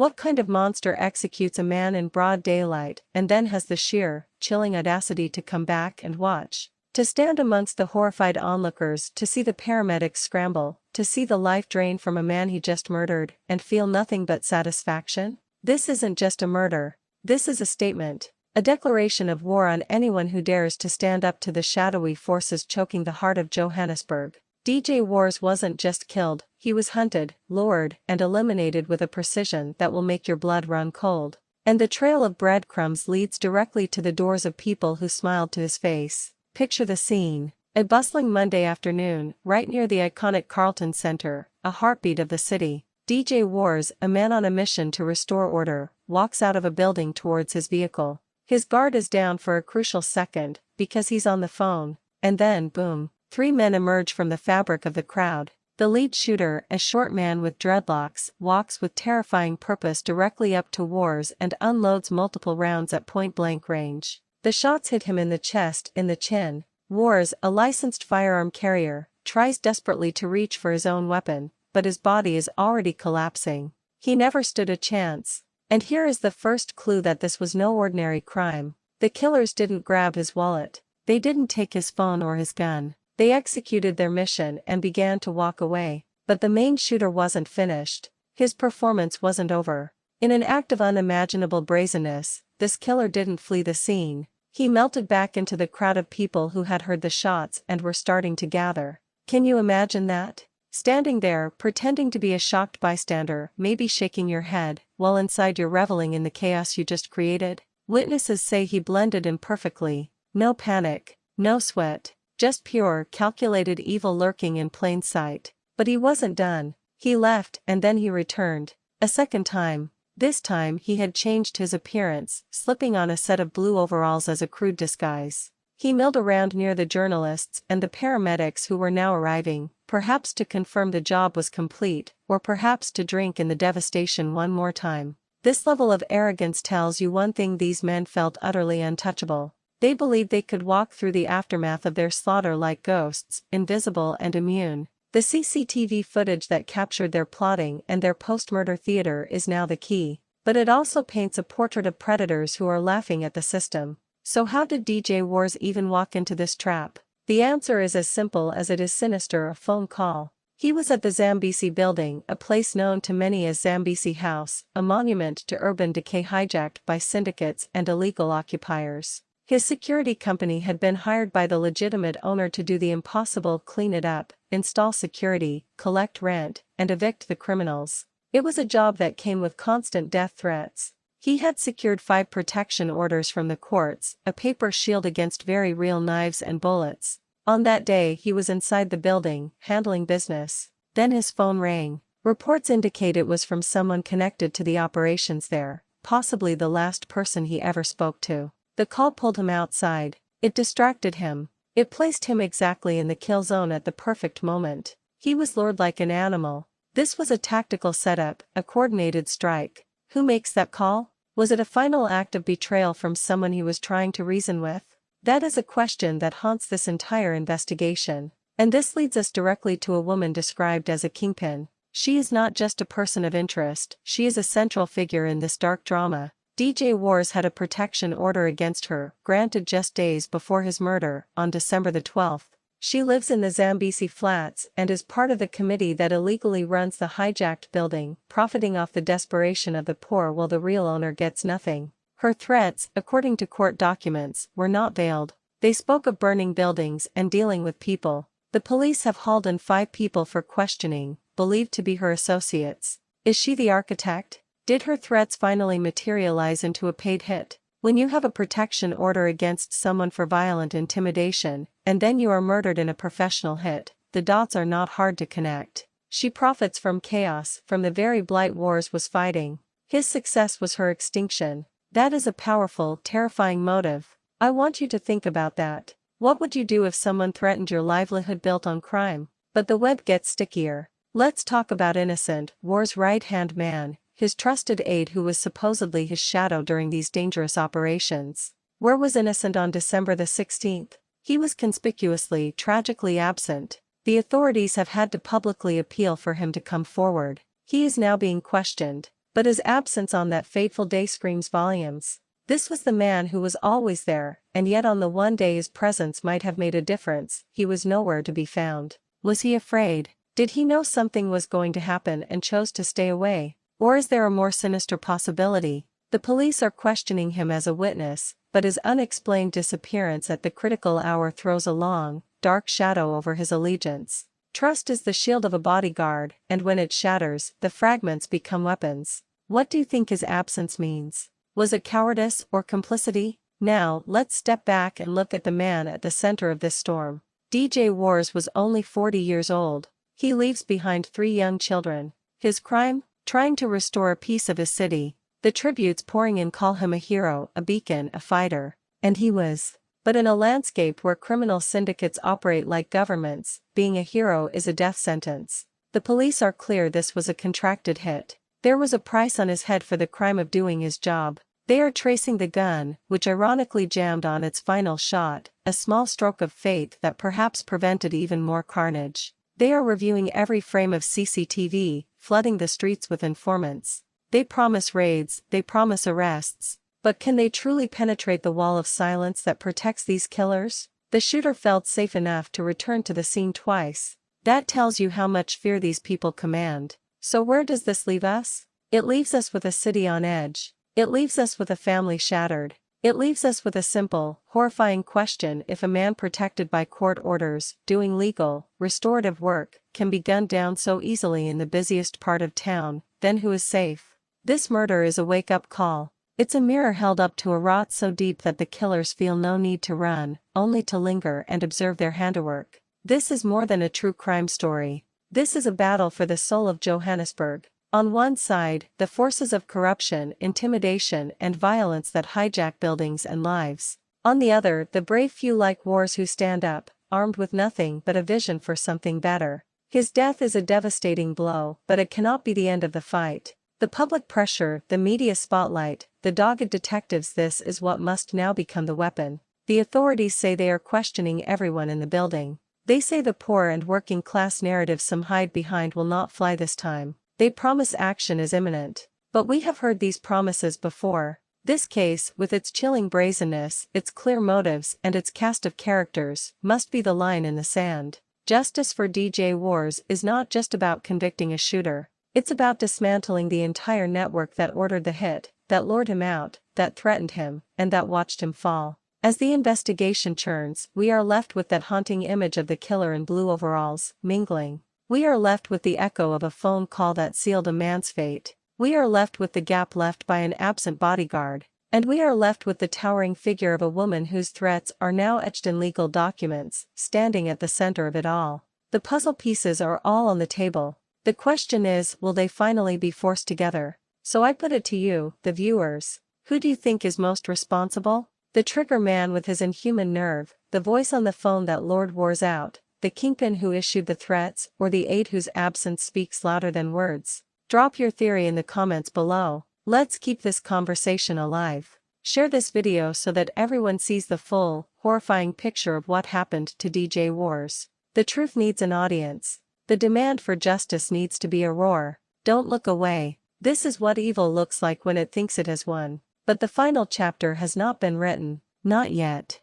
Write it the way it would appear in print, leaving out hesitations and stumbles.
What kind of monster executes a man in broad daylight and then has the sheer, chilling audacity to come back and watch? To stand amongst the horrified onlookers, to see the paramedics scramble, to see the life drain from a man he just murdered, and feel nothing but satisfaction? This isn't just a murder. This is a statement. A declaration of war on anyone who dares to stand up to the shadowy forces choking the heart of Johannesburg. DJ Warras wasn't just killed, he was hunted, lured, and eliminated with a precision that will make your blood run cold. And the trail of breadcrumbs leads directly to the doors of people who smiled to his face. Picture the scene. A bustling Monday afternoon, right near the iconic Carlton Center, a heartbeat of the city. DJ Warras, a man on a mission to restore order, walks out of a building towards his vehicle. His guard is down for a crucial second, because he's on the phone, and then, boom, 3 men emerge from the fabric of the crowd. The lead shooter, a short man with dreadlocks, walks with terrifying purpose directly up to Warras and unloads multiple rounds at point-blank range. The shots hit him in the chest, in the chin. Warras, a licensed firearm carrier, tries desperately to reach for his own weapon, but his body is already collapsing. He never stood a chance. And here is the first clue that this was no ordinary crime. The killers didn't grab his wallet. They didn't take his phone or his gun. They executed their mission and began to walk away. But the main shooter wasn't finished. His performance wasn't over. In an act of unimaginable brazenness, this killer didn't flee the scene. He melted back into the crowd of people who had heard the shots and were starting to gather. Can you imagine that? Standing there, pretending to be a shocked bystander, maybe shaking your head, while inside you're reveling in the chaos you just created? Witnesses say he blended in perfectly. No panic, no sweat, just pure, calculated evil lurking in plain sight. But he wasn't done. He left, and then he returned. A second time. This time he had changed his appearance, slipping on a set of blue overalls as a crude disguise. He milled around near the journalists and the paramedics who were now arriving, perhaps to confirm the job was complete, or perhaps to drink in the devastation one more time. This level of arrogance tells you one thing: these men felt utterly untouchable. They believed they could walk through the aftermath of their slaughter like ghosts, invisible and immune. The CCTV footage that captured their plotting and their post-murder theater is now the key. But it also paints a portrait of predators who are laughing at the system. So how did DJ Warras even walk into this trap? The answer is as simple as it is sinister: a phone call. He was at the Zambesi building, a place known to many as Zambesi House, a monument to urban decay hijacked by syndicates and illegal occupiers. His security company had been hired by the legitimate owner to do the impossible: clean it up, install security, collect rent, and evict the criminals. It was a job that came with constant death threats. He had secured 5 protection orders from the courts, a paper shield against very real knives and bullets. On that day he was inside the building, handling business. Then his phone rang. Reports indicate it was from someone connected to the operations there, possibly the last person he ever spoke to. The call pulled him outside. It distracted him. It placed him exactly in the kill zone at the perfect moment. He was lured like an animal. This was a tactical setup, a coordinated strike. Who makes that call? Was it a final act of betrayal from someone he was trying to reason with? That is a question that haunts this entire investigation. And this leads us directly to a woman described as a kingpin. She is not just a person of interest, she is a central figure in this dark drama. DJ Warras had a protection order against her, granted just days before his murder, on December the 12th. She lives in the Zambesi flats and is part of the committee that illegally runs the hijacked building, profiting off the desperation of the poor while the real owner gets nothing. Her threats, according to court documents, were not veiled. They spoke of burning buildings and dealing with people. The police have hauled in 5 people for questioning, believed to be her associates. Is she the architect? Did her threats finally materialize into a paid hit? When you have a protection order against someone for violent intimidation, and then you are murdered in a professional hit, the dots are not hard to connect. She profits from chaos, from the very blight Warras was fighting. His success was her extinction. That is a powerful, terrifying motive. I want you to think about that. What would you do if someone threatened your livelihood built on crime? But the web gets stickier. Let's talk about Innocent, Warras' right-hand man, his trusted aide who was supposedly his shadow during these dangerous operations. Where was Innocent on December the 16th? He was conspicuously, tragically absent. The authorities have had to publicly appeal for him to come forward. He is now being questioned. But his absence on that fateful day screams volumes. This was the man who was always there, and yet on the one day his presence might have made a difference, he was nowhere to be found. Was he afraid? Did he know something was going to happen and chose to stay away? Or is there a more sinister possibility? The police are questioning him as a witness, but his unexplained disappearance at the critical hour throws a long, dark shadow over his allegiance. Trust is the shield of a bodyguard, and when it shatters, the fragments become weapons. What do you think his absence means? Was it cowardice or complicity? Now, let's step back and look at the man at the center of this storm. DJ Warras was only 40 years old. He leaves behind 3 young children. His crime? Trying to restore a piece of his city. The tributes pouring in call him a hero, a beacon, a fighter. And he was. But in a landscape where criminal syndicates operate like governments, being a hero is a death sentence. The police are clear this was a contracted hit. There was a price on his head for the crime of doing his job. They are tracing the gun, which ironically jammed on its final shot, a small stroke of fate that perhaps prevented even more carnage. They are reviewing every frame of CCTV, flooding the streets with informants. They promise raids, they promise arrests. But can they truly penetrate the wall of silence that protects these killers? The shooter felt safe enough to return to the scene twice. That tells you how much fear these people command. So where does this leave us? It leaves us with a city on edge. It leaves us with a family shattered. It leaves us with a simple, horrifying question: if a man protected by court orders, doing legal, restorative work, can be gunned down so easily in the busiest part of town, then who is safe? This murder is a wake-up call. It's a mirror held up to a rot so deep that the killers feel no need to run, only to linger and observe their handiwork. This is more than a true crime story. This is a battle for the soul of Johannesburg. On one side, the forces of corruption, intimidation, and violence that hijack buildings and lives. On the other, the brave few like Warras who stand up, armed with nothing but a vision for something better. His death is a devastating blow, but it cannot be the end of the fight. The public pressure, the media spotlight, the dogged detectives, this is what must now become the weapon. The authorities say they are questioning everyone in the building. They say the poor and working class narrative some hide behind will not fly this time. They promise action is imminent. But we have heard these promises before. This case, with its chilling brazenness, its clear motives, and its cast of characters, must be the line in the sand. Justice for DJ Warras is not just about convicting a shooter. It's about dismantling the entire network that ordered the hit, that lured him out, that threatened him, and that watched him fall. As the investigation churns, we are left with that haunting image of the killer in blue overalls, mingling. We are left with the echo of a phone call that sealed a man's fate. We are left with the gap left by an absent bodyguard. And we are left with the towering figure of a woman whose threats are now etched in legal documents, standing at the center of it all. The puzzle pieces are all on the table. The question is, will they finally be forced together? So I put it to you, the viewers. Who do you think is most responsible? The trigger man with his inhuman nerve, the voice on the phone that lured Warras out, the kingpin who issued the threats, or the aide whose absence speaks louder than words? Drop your theory in the comments below. Let's keep this conversation alive. Share this video so that everyone sees the full, horrifying picture of what happened to DJ Warras. The truth needs an audience. The demand for justice needs to be a roar. Don't look away. This is what evil looks like when it thinks it has won. But the final chapter has not been written. Not yet.